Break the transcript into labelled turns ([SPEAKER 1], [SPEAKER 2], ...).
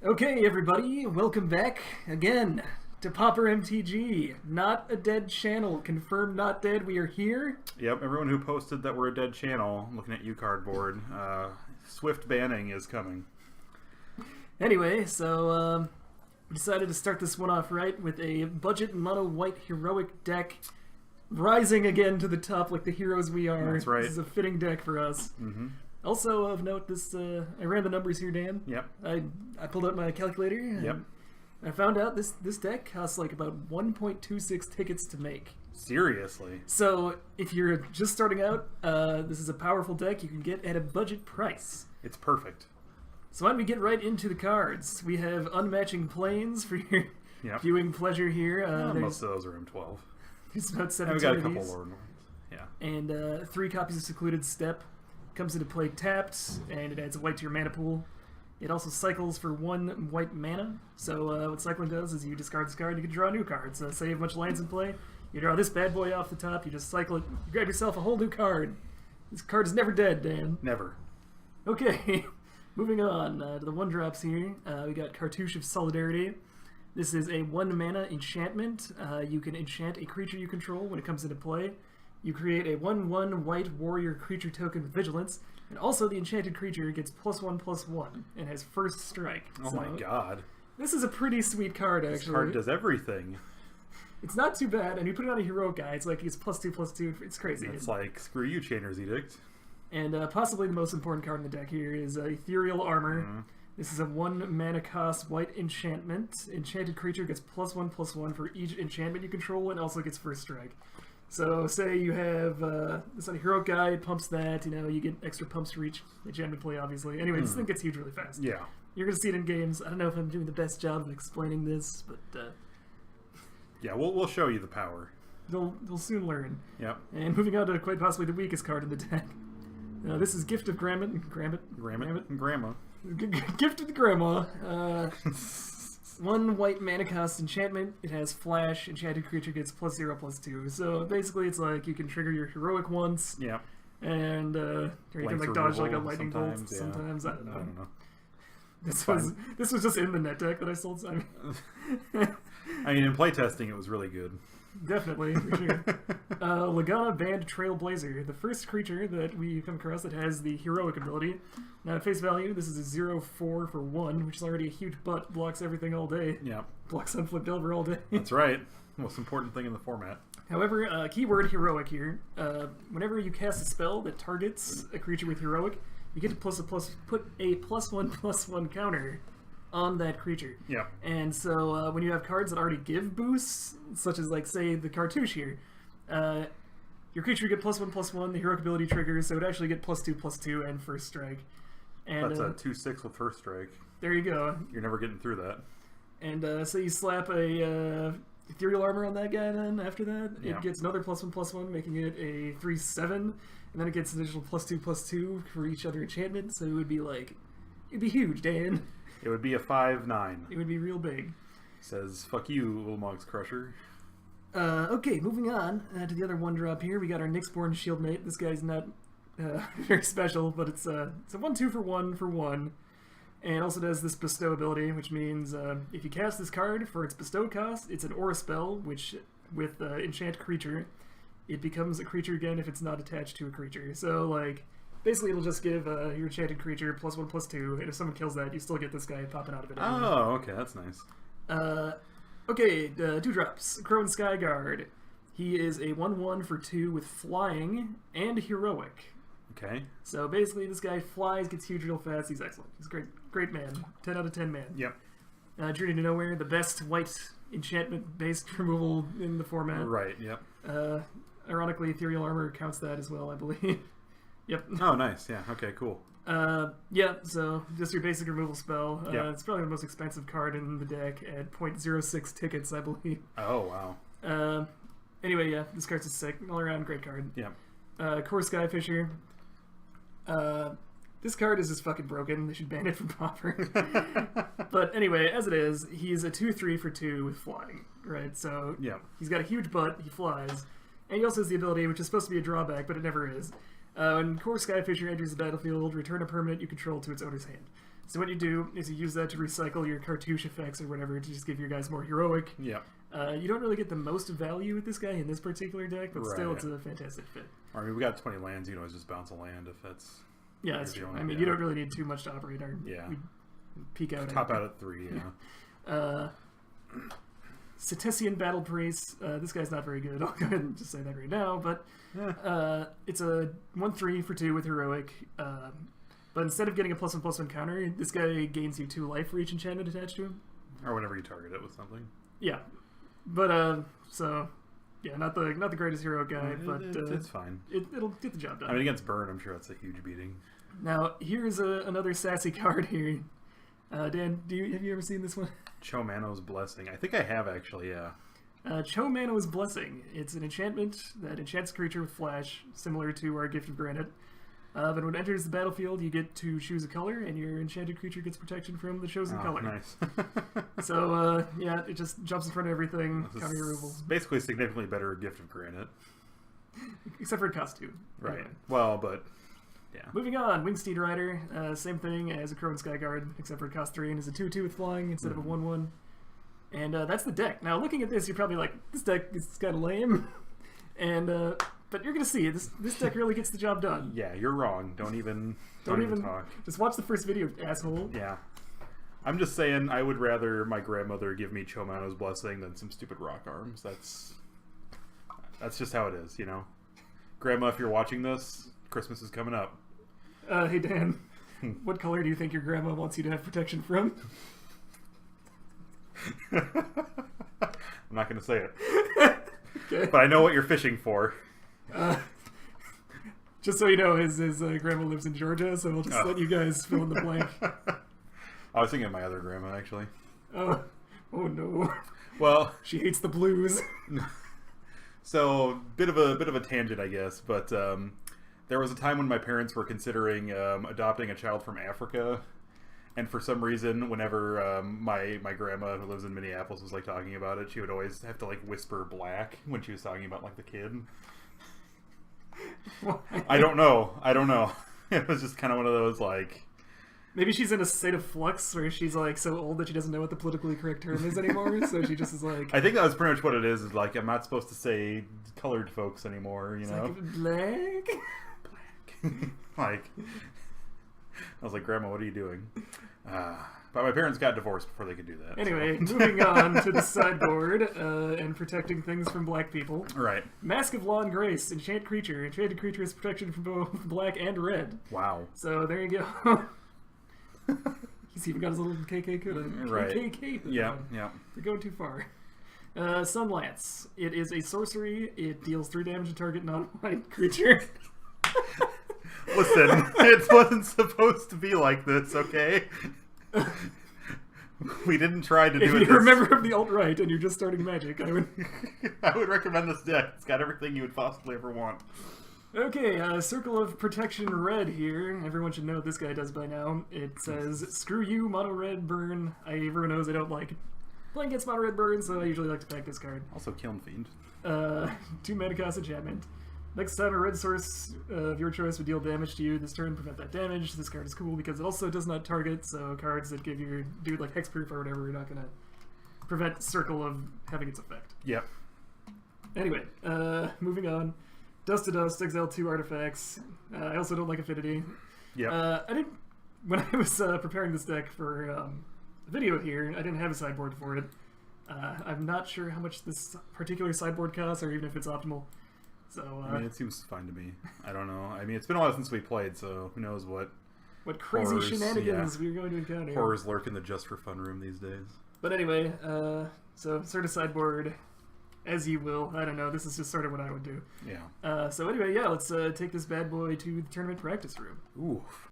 [SPEAKER 1] Okay, everybody, welcome back again to Pauper MTG. Not a dead channel. Confirmed not dead. We are here.
[SPEAKER 2] Yep, everyone who posted that we're a dead channel, looking at you, Cardboard, swift banning is coming.
[SPEAKER 1] Anyway, so we decided to start this one off right with a budget mono white heroic deck, rising again to the top like the heroes we are.
[SPEAKER 2] That's right.
[SPEAKER 1] This is a fitting deck for us.
[SPEAKER 2] Mm-hmm.
[SPEAKER 1] Also of note, this I ran the numbers here, Dan.
[SPEAKER 2] Yep.
[SPEAKER 1] I pulled out my calculator. And
[SPEAKER 2] Yep.
[SPEAKER 1] I found out this deck costs like about 1.26 tickets to make.
[SPEAKER 2] Seriously?
[SPEAKER 1] So if you're just starting out, this is a powerful deck you can get at a budget price.
[SPEAKER 2] It's perfect.
[SPEAKER 1] So why don't we get right into the cards? We have Unmatching Planes for your viewing pleasure here.
[SPEAKER 2] Most of those are M12.
[SPEAKER 1] There's about 17
[SPEAKER 2] we got a
[SPEAKER 1] of
[SPEAKER 2] couple
[SPEAKER 1] these.
[SPEAKER 2] Lord ones. Yeah.
[SPEAKER 1] And 3 copies of Secluded Step. Comes into play tapped, and it adds a white to your mana pool. It also cycles for 1 white mana. So what cycling does is you discard this card, you can draw a new card. So say you have a bunch of lands in play, you draw this bad boy off the top, you just cycle it, you grab yourself a whole new card. This card is never dead, Dan.
[SPEAKER 2] Never.
[SPEAKER 1] Okay, moving on to the 1-drops here. We got Cartouche of Solidarity. This is a 1 mana enchantment. You can enchant a creature you control when it comes into play. You create a 1/1 white warrior creature token with vigilance, and also the enchanted creature gets +1/+1 and has first strike.
[SPEAKER 2] Oh my god.
[SPEAKER 1] This is a pretty sweet card, actually.
[SPEAKER 2] This card does everything.
[SPEAKER 1] It's not too bad, and you put it on a heroic guy, it's like it's +2/+2. It's crazy.
[SPEAKER 2] It's like, screw you, Chainer's Edict.
[SPEAKER 1] And possibly the most important card in the deck here is Ethereal Armor.
[SPEAKER 2] Mm-hmm.
[SPEAKER 1] This is a 1 mana cost white enchantment. Enchanted creature gets +1/+1 for each enchantment you control, and also gets first strike. So say you have this on a heroic guy, it pumps that, you get extra pumps to reach enchantment play, obviously. Anyway, this thing gets huge really fast.
[SPEAKER 2] Yeah.
[SPEAKER 1] You're going to see it in games. I don't know if I'm doing the best job of explaining this, but
[SPEAKER 2] Yeah, we'll show you the power.
[SPEAKER 1] they'll soon learn.
[SPEAKER 2] Yep.
[SPEAKER 1] And moving on to quite possibly the weakest card in the deck. This is Gift of Granite.
[SPEAKER 2] Granite and Grandma.
[SPEAKER 1] Gift of the Grandma. 1 white mana cost enchantment. It has flash. Enchanted creature gets +0/+2. So basically, it's like you can trigger your heroic once.
[SPEAKER 2] Yeah.
[SPEAKER 1] And you can like dodge like a lightning bolt sometimes. I don't know. This was just in the net deck that I sold. I
[SPEAKER 2] mean, in playtesting, it was really good.
[SPEAKER 1] Definitely, for sure. Lagonna-Band Trailblazer, the first creature that we come across that has the heroic ability. Now, at face value, this is a 0/4 for 1, which is already a huge butt, blocks everything all day.
[SPEAKER 2] Yeah.
[SPEAKER 1] Blocks unflipped over all day.
[SPEAKER 2] That's right. Most important thing in the format.
[SPEAKER 1] However, keyword heroic here. Whenever you cast a spell that targets a creature with heroic, you get to put a +1/+1 counter on that creature.
[SPEAKER 2] Yeah.
[SPEAKER 1] And so when you have cards that already give boosts, such as like say the Cartouche here, your creature would get +1/+1, the heroic ability triggers, so it would actually get +2/+2 and first strike. And
[SPEAKER 2] that's a 2/6 with first strike.
[SPEAKER 1] There you go.
[SPEAKER 2] You're never getting through that.
[SPEAKER 1] And so you slap a Ethereal Armor on that guy then after that. It gets another +1/+1, making it a 3/7, and then it gets an additional +2/+2 for each other enchantment, so it would be like, it'd be huge, Dan.
[SPEAKER 2] It would be a 5/9.
[SPEAKER 1] It would be real big.
[SPEAKER 2] Says, fuck you, Little Mog's Crusher.
[SPEAKER 1] Okay, moving on to the other 1-drop here. We got our Nyxborn Shieldmate. This guy's not very special, but it's a 1/2 for 1, and it also does this bestow ability, which means if you cast this card for its bestow cost, it's an aura spell, which with enchant creature, it becomes a creature again if it's not attached to a creature. So like, basically it'll just give your enchanted creature +1/+2, and if someone kills that, you still get this guy popping out of it.
[SPEAKER 2] Oh, okay, that's nice.
[SPEAKER 1] Okay, 2-drops. Akroan Skyguard. He is a 1/1 for 2 with flying and heroic.
[SPEAKER 2] Okay.
[SPEAKER 1] So basically, this guy flies, gets huge real fast. He's excellent. He's a great man. 10 out of 10 man.
[SPEAKER 2] Yep.
[SPEAKER 1] Journey to Nowhere, the best white enchantment-based removal in the format.
[SPEAKER 2] Right. Yep.
[SPEAKER 1] Ironically, Ethereal Armor counts that as well, I believe. Yep.
[SPEAKER 2] Oh, nice. Yeah. Okay. Cool.
[SPEAKER 1] Yeah. So just your basic removal spell. It's probably the most expensive card in the deck at 0.06 tickets, I believe.
[SPEAKER 2] Oh wow.
[SPEAKER 1] Anyway, yeah, this card's just sick. All around great card.
[SPEAKER 2] Yeah.
[SPEAKER 1] Kor Skyfisher. This card is just fucking broken. They should ban it from Pauper. But anyway, as it is, he's a 2/3 for 2 with flying, right? So he's got a huge butt, he flies, and he also has the ability, which is supposed to be a drawback, but it never is. When Kor Skyfisher enters the battlefield, return a permanent you control to its owner's hand. So what you do is you use that to recycle your cartouche effects or whatever to just give your guys more heroic.
[SPEAKER 2] Yeah.
[SPEAKER 1] You don't really get the most value with this guy in this particular deck, but still it's a fantastic fit.
[SPEAKER 2] I mean, we got 20 lands. You can always just bounce a land if that's...
[SPEAKER 1] Yeah, that's true. I mean, you don't really need too much to operate our...
[SPEAKER 2] Yeah.
[SPEAKER 1] We peak out
[SPEAKER 2] Top out at 3, yeah.
[SPEAKER 1] Setessan Battle Priest. This guy's not very good. I'll go ahead and just say that right now. But it's a 1/3 for 2 with heroic. But instead of getting a +1/+1 counter, this guy gains you 2 life for each enchantment attached to him.
[SPEAKER 2] Or whenever you target it with something.
[SPEAKER 1] Yeah, but so yeah, not the greatest hero guy, but
[SPEAKER 2] it's fine.
[SPEAKER 1] It'll get the job done.
[SPEAKER 2] I mean, against Burn, I'm sure that's a huge beating.
[SPEAKER 1] Now here's another sassy card here. Dan, have you ever seen this one?
[SPEAKER 2] Cho-Manno's Blessing. I think I have actually. Yeah.
[SPEAKER 1] Cho-Manno's Blessing. It's an enchantment that enchants a creature with flash, similar to our Gift of Granite. But when it enters the battlefield, you get to choose a color, and your enchanted creature gets protection from the chosen color.
[SPEAKER 2] Nice.
[SPEAKER 1] So, yeah, it just jumps in front of everything, counter your removal.
[SPEAKER 2] Basically significantly better Gift of Granite.
[SPEAKER 1] Except for it costs 2.
[SPEAKER 2] Right.
[SPEAKER 1] Anyway.
[SPEAKER 2] Well, but, yeah.
[SPEAKER 1] Moving on, Wingsteed Rider. Same thing as Akroan Skyguard, except for it costs 3 and is a 2/2 with flying instead of a 1/1. And that's the deck. Now, looking at this, you're probably like, this deck is kind of lame. And, but you're going to see, this deck really gets the job done.
[SPEAKER 2] Yeah, you're wrong. Don't even talk.
[SPEAKER 1] Just watch the first video, asshole.
[SPEAKER 2] Yeah. I'm just saying, I would rather my grandmother give me Cho-Manno's Blessing than some stupid rock arms. That's just how it is, you know? Grandma, if you're watching this, Christmas is coming up.
[SPEAKER 1] Hey, Dan. What color do you think your grandma wants you to have protection from?
[SPEAKER 2] I'm not going to say it.
[SPEAKER 1] Okay.
[SPEAKER 2] But I know what you're fishing for.
[SPEAKER 1] Just so you know, his grandma lives in Georgia, so we'll just let you guys fill in the blank.
[SPEAKER 2] I was thinking of my other grandma, actually.
[SPEAKER 1] Oh no.
[SPEAKER 2] Well,
[SPEAKER 1] she hates the blues.
[SPEAKER 2] So, bit of a tangent, I guess, but there was a time when my parents were considering adopting a child from Africa, and for some reason, whenever my grandma, who lives in Minneapolis, was like talking about it, she would always have to like whisper black when she was talking about like the kid. I don't know. It was just kind of one of those like...
[SPEAKER 1] Maybe she's in a state of flux where she's like so old that she doesn't know what the politically correct term is anymore, so she just is like...
[SPEAKER 2] I think that was pretty much what it is like, I'm not supposed to say colored folks anymore, you know?
[SPEAKER 1] Like, black?
[SPEAKER 2] Like... I was like, Grandma, what are you doing? But my parents got divorced before they could do that.
[SPEAKER 1] Anyway,
[SPEAKER 2] so.
[SPEAKER 1] moving on to the sideboard and protecting things from black people.
[SPEAKER 2] Right.
[SPEAKER 1] Mask of Law and Grace, enchant creature. Enchanted creature has protection from both black and red.
[SPEAKER 2] Wow.
[SPEAKER 1] So there you go. He's even got his little KK could
[SPEAKER 2] right.
[SPEAKER 1] KK.
[SPEAKER 2] Yeah.
[SPEAKER 1] They're going too far. Sunlance. It is a sorcery. It deals 3 damage to target non-white creature.
[SPEAKER 2] Listen, it wasn't supposed to be like this, okay? We didn't try to do it.
[SPEAKER 1] If you're a member of the alt-right and you're just starting Magic, I
[SPEAKER 2] would recommend this deck. It's got everything you would possibly ever want.
[SPEAKER 1] Okay, Circle of Protection red here. Everyone should know what this guy does by now. It says, screw you, mono red burn. Everyone knows I don't like playing against mono red burn, so I usually like to pack this card.
[SPEAKER 2] Also Kiln Fiend.
[SPEAKER 1] 2 mana cost enchantment. Next time a red source of your choice would deal damage to you this turn, prevent that damage. This card is cool because it also does not target, so cards that give your dude like hexproof or whatever are not going to prevent Circle of having its effect.
[SPEAKER 2] Yep.
[SPEAKER 1] Anyway, moving on. Dust to Dust, exile 2 artifacts. I also don't like Affinity.
[SPEAKER 2] Yeah.
[SPEAKER 1] When I was preparing this deck for a video here, I didn't have a sideboard for it. I'm not sure how much this particular sideboard costs, or even if it's optimal. So,
[SPEAKER 2] I mean, it seems fine to me. I don't know. I mean, it's been a while since we played, so who knows what
[SPEAKER 1] crazy
[SPEAKER 2] horrors,
[SPEAKER 1] shenanigans we're going to encounter.
[SPEAKER 2] Horrors lurk in the Just for Fun room these days.
[SPEAKER 1] But anyway, so sort of sideboard as you will. I don't know. This is just sort of what I would do.
[SPEAKER 2] Yeah.
[SPEAKER 1] So anyway, yeah, let's take this bad boy to the tournament practice room.
[SPEAKER 2] Oof.